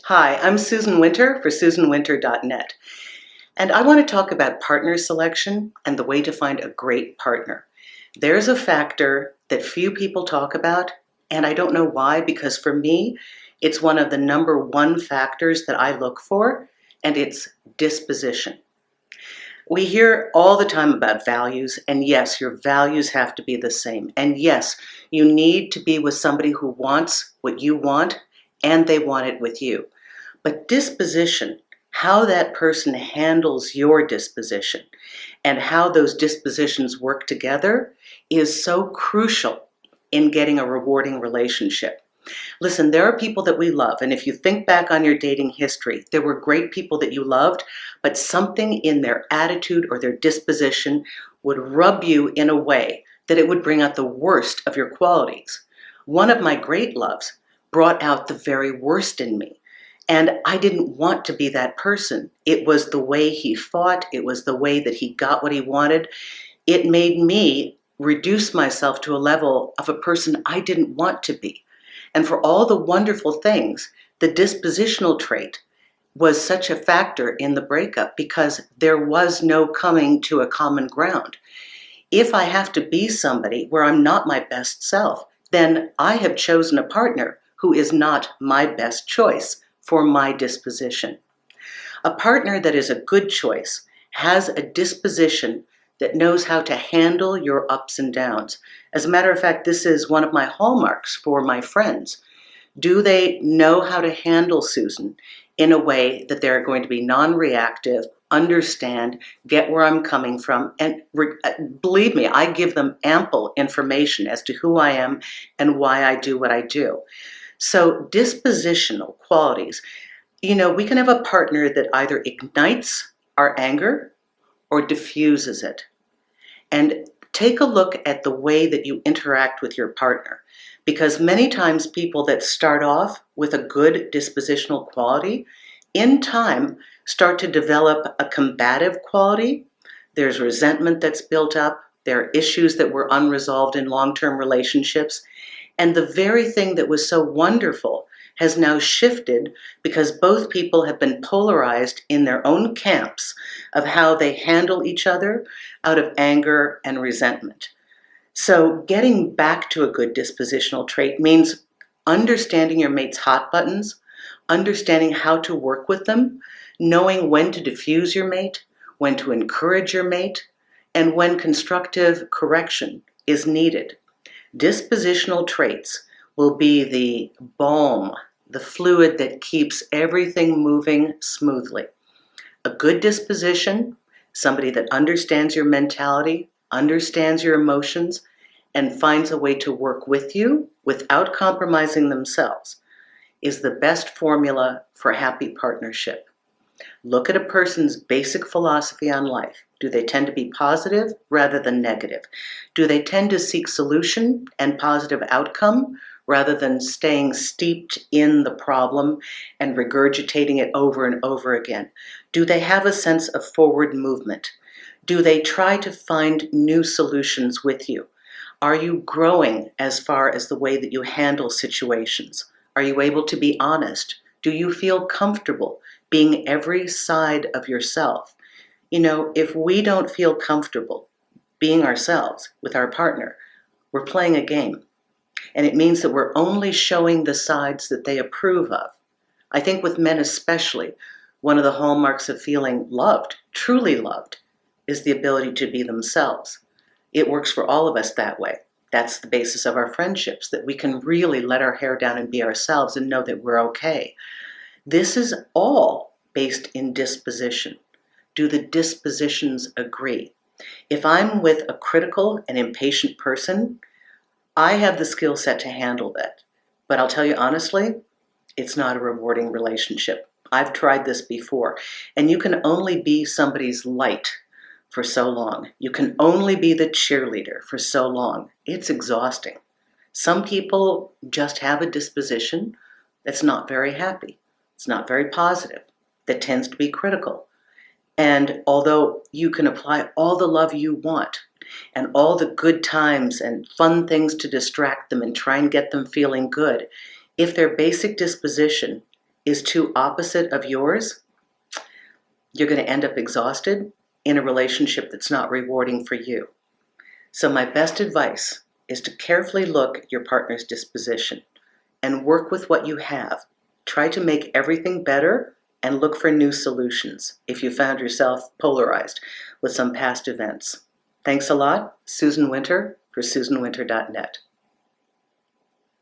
Hi, I'm Susan Winter for SusanWinter.net, and I want to talk about partner selection and the way to find a great partner. There's a factor that few people talk about, and I don't know why, because for me, it's one of the number one factors that I look for, and it's disposition. We hear all the time about values, and yes, your values have to be the same. And yes, you need to be with somebody who wants what you want, and they want it with you. But disposition, how that person handles your disposition and how those dispositions work together is so crucial in getting a rewarding relationship. Listen, there are people that we love, and if you think back on your dating history, there were great people that you loved, but something in their attitude or their disposition would rub you in a way that it would bring out the worst of your qualities. One of my great loves brought out the very worst in me. And I didn't want to be that person. It was the way he fought. It was the way that he got what he wanted. It made me reduce myself to a level of a person I didn't want to be. And for all the wonderful things, the dispositional trait was such a factor in the breakup because there was no coming to a common ground. If I have to be somebody where I'm not my best self, then I have chosen a partner who is not my best choice for my disposition. A partner that is a good choice has a disposition that knows how to handle your ups and downs. As a matter of fact, this is one of my hallmarks for my friends. Do they know how to handle Susan in a way that they're going to be non-reactive, understand, get where I'm coming from, and believe me, I give them ample information as to who I am and why I do what I do. So dispositional qualities, we can have a partner that either ignites our anger or diffuses it. And take a look at the way that you interact with your partner. Because many times people that start off with a good dispositional quality, in time start to develop a combative quality. There's resentment that's built up. There are issues that were unresolved in long-term relationships. And the very thing that was so wonderful has now shifted because both people have been polarized in their own camps of how they handle each other out of anger and resentment. So getting back to a good dispositional trait means understanding your mate's hot buttons, understanding how to work with them, knowing when to diffuse your mate, when to encourage your mate, and when constructive correction is needed. Dispositional traits will be the balm, the fluid that keeps everything moving smoothly. A good disposition, somebody that understands your mentality, understands your emotions, and finds a way to work with you without compromising themselves, is the best formula for happy partnership. Look at a person's basic philosophy on life. Do they tend to be positive rather than negative? Do they tend to seek solution and positive outcome rather than staying steeped in the problem and regurgitating it over and over again? Do they have a sense of forward movement? Do they try to find new solutions with you? Are you growing as far as the way that you handle situations? Are you able to be honest? Do you feel comfortable being every side of yourself? If we don't feel comfortable being ourselves with our partner, we're playing a game. And it means that we're only showing the sides that they approve of. I think with men especially, one of the hallmarks of feeling loved, truly loved, is the ability to be themselves. It works for all of us that way. That's the basis of our friendships, that we can really let our hair down and be ourselves and know that we're okay. This is all based in disposition. Do the dispositions agree? If I'm with a critical and impatient person, I have the skill set to handle that. But I'll tell you honestly, it's not a rewarding relationship. I've tried this before, and you can only be somebody's light for so long. You can only be the cheerleader for so long. It's exhausting. Some people just have a disposition that's not very happy. It's not very positive, that tends to be critical. And although you can apply all the love you want and all the good times and fun things to distract them and try and get them feeling good, if their basic disposition is too opposite of yours, you're going to end up exhausted in a relationship that's not rewarding for you. So my best advice is to carefully look at your partner's disposition and work with what you have. Try to make everything better and look for new solutions if you found yourself polarized with some past events. Thanks a lot. Susan Winter for SusanWinter.net.